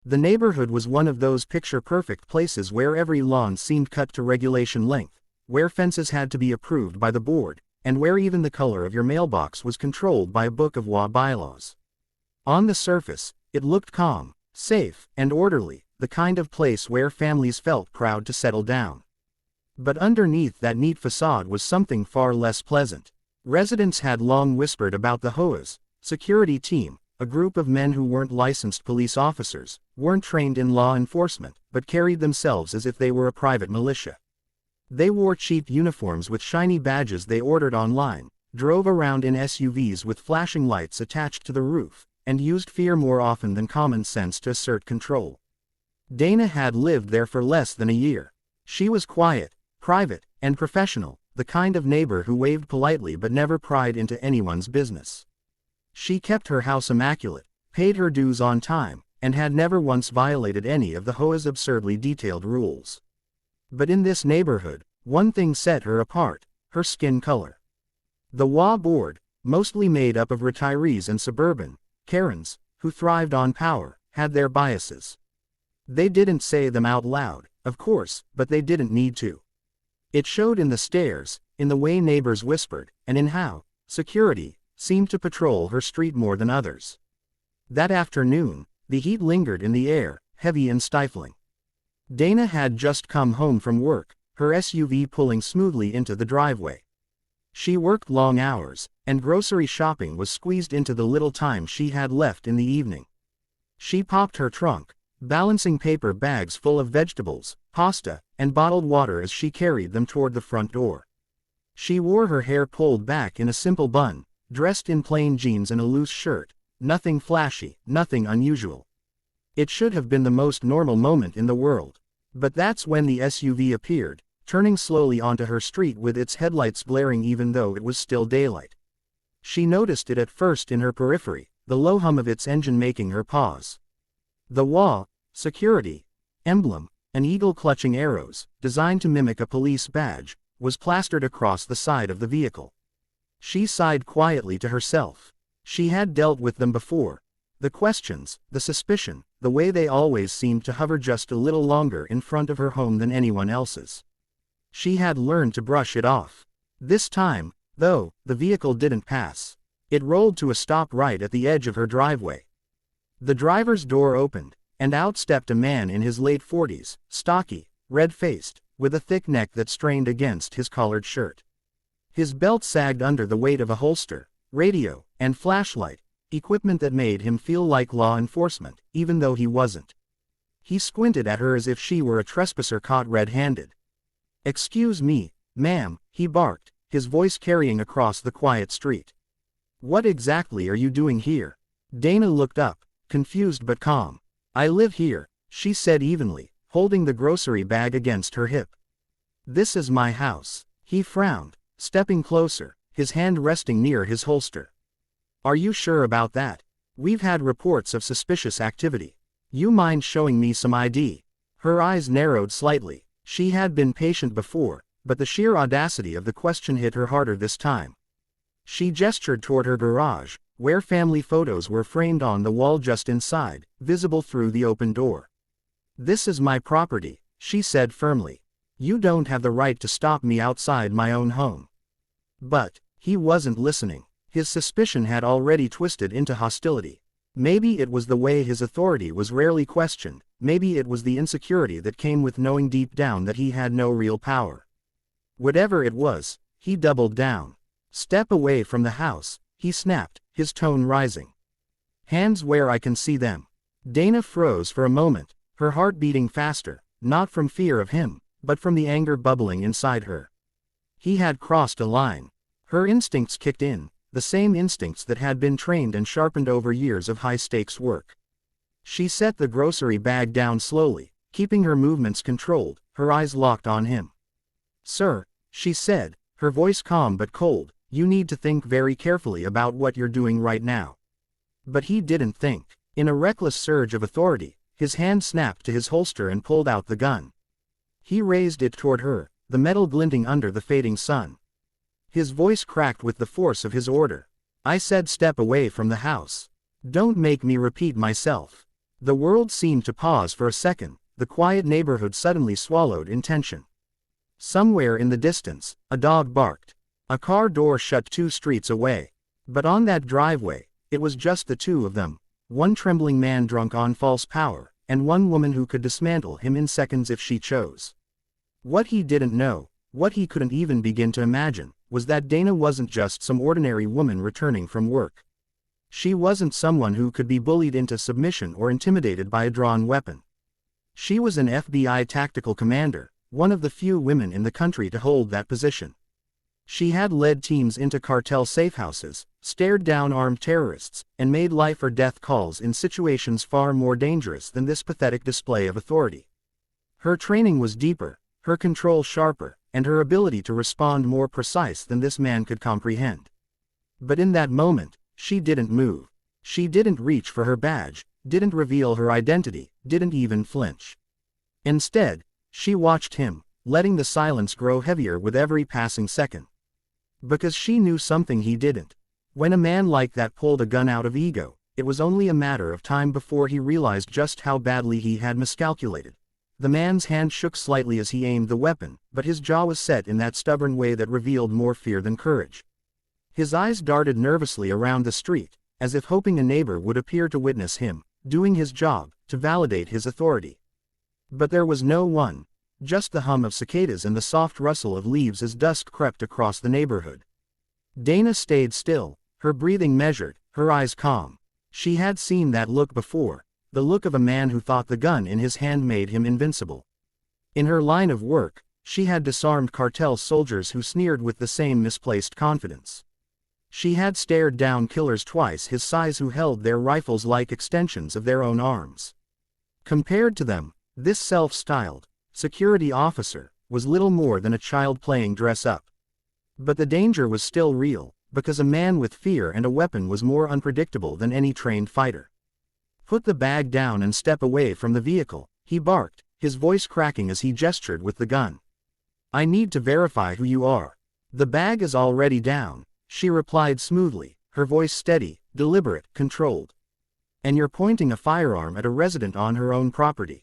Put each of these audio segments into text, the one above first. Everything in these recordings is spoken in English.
The neighborhood was one of those picture-perfect places where every lawn seemed cut to regulation length, where fences had to be approved by the board, and where even the color of your mailbox was controlled by a book of HOA bylaws. On the surface, it looked calm, safe, and orderly, the kind of place where families felt proud to settle down. But underneath that neat facade was something far less pleasant. Residents had long whispered about the HOA's security team, a group of men who weren't licensed police officers, weren't trained in law enforcement, but carried themselves as if they were a private militia. They wore cheap uniforms with shiny badges they ordered online, drove around in SUVs with flashing lights attached to the roof, and used fear more often than common sense to assert control. Dana had lived there for less than a year. She was quiet, private, and professional, the kind of neighbor who waved politely but never pried into anyone's business. She kept her house immaculate, paid her dues on time, and had never once violated any of the HOA's absurdly detailed rules. But in this neighborhood, one thing set her apart: her skin color. The HOA board, mostly made up of retirees and suburban Kearns, who thrived on power, had their biases. They didn't say them out loud, of course, but they didn't need to. It showed in the stares, in the way neighbors whispered, and in how security seemed to patrol her street more than others. That afternoon, the heat lingered in the air, heavy and stifling. Dana had just come home from work, her SUV pulling smoothly into the driveway. She worked long hours, and grocery shopping was squeezed into the little time she had left in the evening. She popped her trunk, balancing paper bags full of vegetables, pasta, and bottled water as she carried them toward the front door. She wore her hair pulled back in a simple bun, dressed in plain jeans and a loose shirt, nothing flashy, nothing unusual. It should have been the most normal moment in the world. But that's when the SUV appeared, turning slowly onto her street with its headlights blaring even though it was still daylight. She noticed it at first in her periphery, the low hum of its engine making her pause. The HOA security emblem, an eagle clutching arrows, designed to mimic a police badge, was plastered across the side of the vehicle. She sighed quietly to herself. She had dealt with them before. The questions, the suspicion, the way they always seemed to hover just a little longer in front of her home than anyone else's. She had learned to brush it off. This time, though, the vehicle didn't pass. It rolled to a stop right at the edge of her driveway. The driver's door opened, and out stepped a man in his late 40s, stocky, red-faced, with a thick neck that strained against his collared shirt. His belt sagged under the weight of a holster, radio, and flashlight, equipment that made him feel like law enforcement, even though he wasn't. He squinted at her as if she were a trespasser caught red-handed. "Excuse me, ma'am," he barked, his voice carrying across the quiet street. "What exactly are you doing here?" Dana looked up, confused but calm. "I live here," she said evenly, holding the grocery bag against her hip. "This is my house." He frowned, stepping closer, his hand resting near his holster. "Are you sure about that? We've had reports of suspicious activity. You mind showing me some ID?" Her eyes narrowed slightly. She had been patient before, but the sheer audacity of the question hit her harder this time. She gestured toward her garage, where family photos were framed on the wall just inside, visible through the open door. "This is my property," she said firmly. "You don't have the right to stop me outside my own home." But he wasn't listening. His suspicion had already twisted into hostility. Maybe it was the way his authority was rarely questioned, maybe it was the insecurity that came with knowing deep down that he had no real power. Whatever it was, he doubled down. "Step away from the house," he snapped, his tone rising. "Hands where I can see them." Dana froze for a moment, her heart beating faster, not from fear of him, but from the anger bubbling inside her. He had crossed a line. Her instincts kicked in, the same instincts that had been trained and sharpened over years of high-stakes work. She set the grocery bag down slowly, keeping her movements controlled, her eyes locked on him. "Sir," she said, her voice calm but cold, "you need to think very carefully about what you're doing right now." But he didn't think. In a reckless surge of authority, his hand snapped to his holster and pulled out the gun. He raised it toward her, the metal glinting under the fading sun. His voice cracked with the force of his order. "I said step away from the house. Don't make me repeat myself." The world seemed to pause for a second, the quiet neighborhood suddenly swallowed in tension. Somewhere in the distance, a dog barked. A car door shut 2 streets away. But on that driveway, it was just the two of them, one trembling man drunk on false power, and one woman who could dismantle him in seconds if she chose. What he didn't know, what he couldn't even begin to imagine, was that Dana wasn't just some ordinary woman returning from work. She wasn't someone who could be bullied into submission or intimidated by a drawn weapon. She was an FBI tactical commander, one of the few women in the country to hold that position. She had led teams into cartel safehouses, stared down armed terrorists, and made life or death calls in situations far more dangerous than this pathetic display of authority. Her training was deeper, her control sharper, and her ability to respond more precise than this man could comprehend. But in that moment, she didn't move. She didn't reach for her badge, didn't reveal her identity, didn't even flinch. Instead, she watched him, letting the silence grow heavier with every passing second. Because she knew something he didn't. When a man like that pulled a gun out of ego, it was only a matter of time before he realized just how badly he had miscalculated. The man's hand shook slightly as he aimed the weapon, but his jaw was set in that stubborn way that revealed more fear than courage. His eyes darted nervously around the street, as if hoping a neighbor would appear to witness him, doing his job, to validate his authority. But there was no one, just the hum of cicadas and the soft rustle of leaves as dusk crept across the neighborhood. Dana stayed still, her breathing measured, her eyes calm. She had seen that look before, the look of a man who thought the gun in his hand made him invincible. In her line of work, she had disarmed cartel soldiers who sneered with the same misplaced confidence. She had stared down killers twice his size who held their rifles like extensions of their own arms. Compared to them, this self-styled security officer was little more than a child playing dress-up. But the danger was still real, because a man with fear and a weapon was more unpredictable than any trained fighter. "Put the bag down and step away from the vehicle," he barked, his voice cracking as he gestured with the gun. "I need to verify who you are." "The bag is already down," she replied smoothly, her voice steady, deliberate, controlled. "And you're pointing a firearm at a resident on her own property.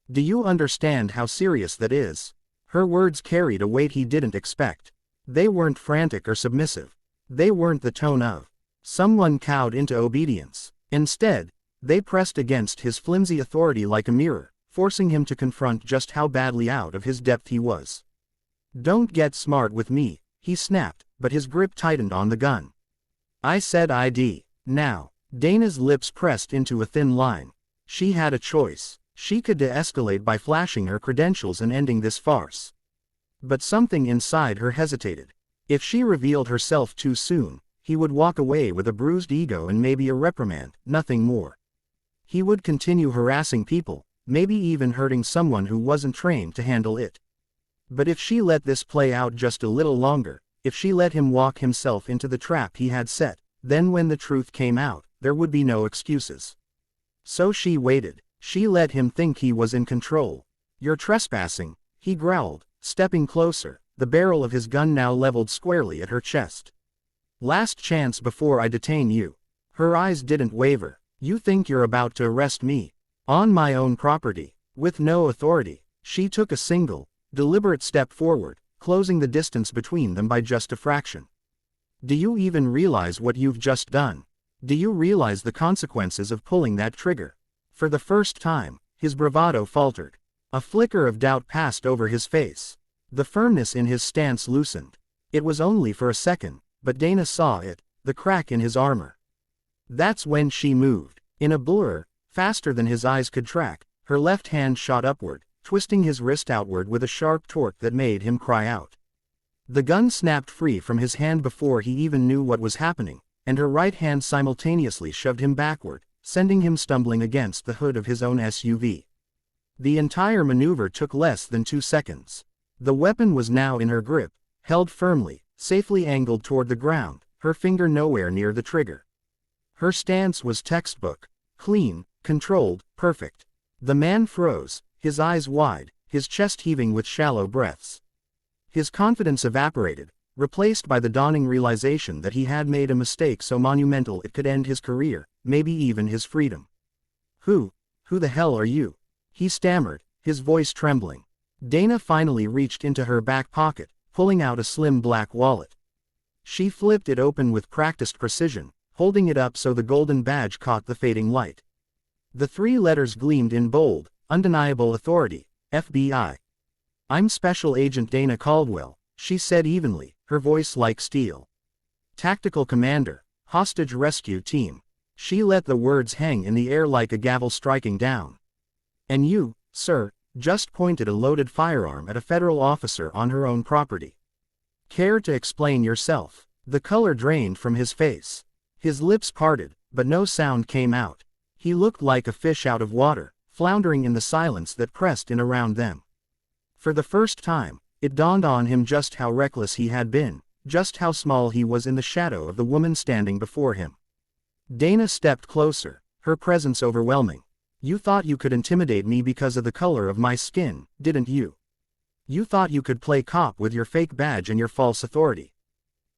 Do you understand how serious that is?" Her words carried a weight he didn't expect. They weren't frantic or submissive. They weren't the tone of someone cowed into obedience. Instead, they pressed against his flimsy authority like a mirror, forcing him to confront just how badly out of his depth he was. "Don't get smart with me," he snapped, but his grip tightened on the gun. "I said ID. Now." Dana's lips pressed into a thin line. She had a choice. She could de-escalate by flashing her credentials and ending this farce. But something inside her hesitated. If she revealed herself too soon, he would walk away with a bruised ego and maybe a reprimand, nothing more. He would continue harassing people, maybe even hurting someone who wasn't trained to handle it. But if she let this play out just a little longer, if she let him walk himself into the trap he had set, then when the truth came out, there would be no excuses. So she waited. She let him think he was in control. "You're trespassing," he growled, stepping closer, the barrel of his gun now leveled squarely at her chest. "Last chance before I detain you." Her eyes didn't waver. "You think you're about to arrest me? On my own property, with no authority?" She took a single, deliberate step forward, closing the distance between them by just a fraction. "Do you even realize what you've just done? Do you realize the consequences of pulling that trigger?" For the first time, his bravado faltered. A flicker of doubt passed over his face. The firmness in his stance loosened. It was only for a second, but Dana saw it, the crack in his armor. That's when she moved. In a blur, faster than his eyes could track, her left hand shot upward, twisting his wrist outward with a sharp torque that made him cry out. The gun snapped free from his hand before he even knew what was happening, and her right hand simultaneously shoved him backward, sending him stumbling against the hood of his own SUV. The entire maneuver took less than 2 seconds. The weapon was now in her grip, held firmly, safely angled toward the ground, her finger nowhere near the trigger. Her stance was textbook, clean, controlled, perfect. The man froze, his eyes wide, his chest heaving with shallow breaths. His confidence evaporated, replaced by the dawning realization that he had made a mistake so monumental it could end his career, maybe even his freedom. "Who?" Who the hell are you? He stammered, his voice trembling. Dana finally reached into her back pocket, pulling out a slim black wallet. She flipped it open with practiced precision, holding it up so the golden badge caught the fading light. The 3 letters gleamed in bold, undeniable authority, FBI. "I'm Special Agent Dana Caldwell," she said evenly, her voice like steel. "Tactical Commander, Hostage Rescue Team." She let the words hang in the air like a gavel striking down. "And you, sir," just pointed a loaded firearm at a federal officer on her own property. "Care to explain yourself?" The color drained from his face. His lips parted, but no sound came out. He looked like a fish out of water, floundering in the silence that pressed in around them. For the first time, it dawned on him just how reckless he had been, just how small he was in the shadow of the woman standing before him. Dana stepped closer, her presence overwhelming. "You thought you could intimidate me because of the color of my skin, didn't you? You thought you could play cop with your fake badge and your false authority."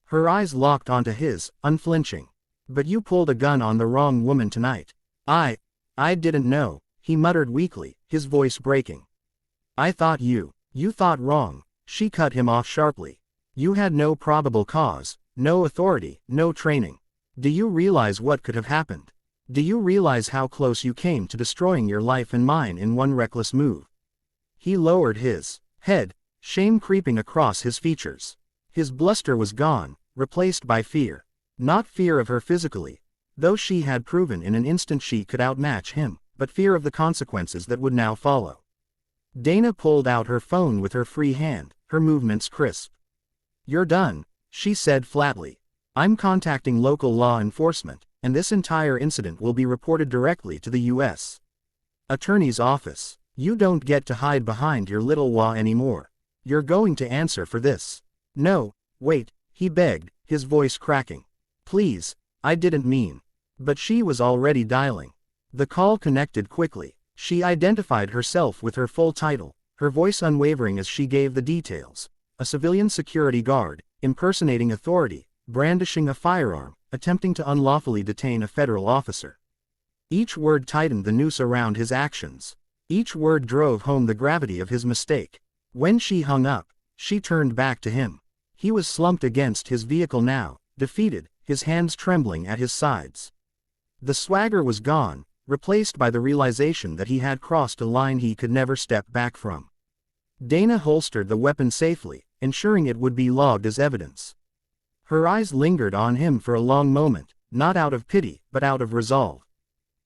Her eyes locked onto his, unflinching. "But you pulled a gun on the wrong woman tonight." I didn't know," he muttered weakly, his voice breaking. "I thought you thought wrong," she cut him off sharply. "You had no probable cause, no authority, no training. Do you realize what could have happened? Do you realize how close you came to destroying your life and mine in one reckless move?" He lowered his head, shame creeping across his features. His bluster was gone, replaced by fear. Not fear of her physically, though she had proven in an instant she could outmatch him, but fear of the consequences that would now follow. Dana pulled out her phone with her free hand, her movements crisp. "You're done," she said flatly. "I'm contacting local law enforcement, and this entire incident will be reported directly to the U.S. Attorney's Office. You don't get to hide behind your little wah anymore. You're going to answer for this." "No, wait," he begged, his voice cracking. "Please, I didn't mean." But she was already dialing. The call connected quickly. She identified herself with her full title, her voice unwavering as she gave the details. A civilian security guard, impersonating authority, brandishing a firearm, attempting to unlawfully detain a federal officer. Each word tightened the noose around his actions. Each word drove home the gravity of his mistake. When she hung up, she turned back to him. He was slumped against his vehicle now, defeated, his hands trembling at his sides. The swagger was gone, replaced by the realization that he had crossed a line he could never step back from. Dana holstered the weapon safely, ensuring it would be logged as evidence. Her eyes lingered on him for a long moment, not out of pity, but out of resolve.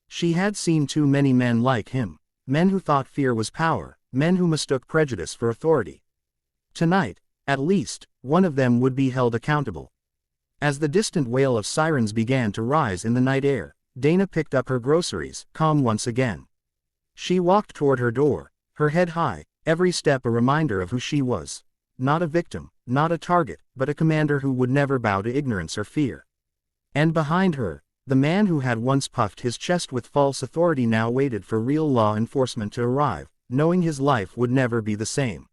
She had seen too many men like him, men who thought fear was power, men who mistook prejudice for authority. Tonight, at least, one of them would be held accountable. As the distant wail of sirens began to rise in the night air, Dana picked up her groceries, calm once again. She walked toward her door, her head high, every step a reminder of who she was. Not a victim, not a target, but a commander who would never bow to ignorance or fear. And behind her, the man who had once puffed his chest with false authority now waited for real law enforcement to arrive, knowing his life would never be the same.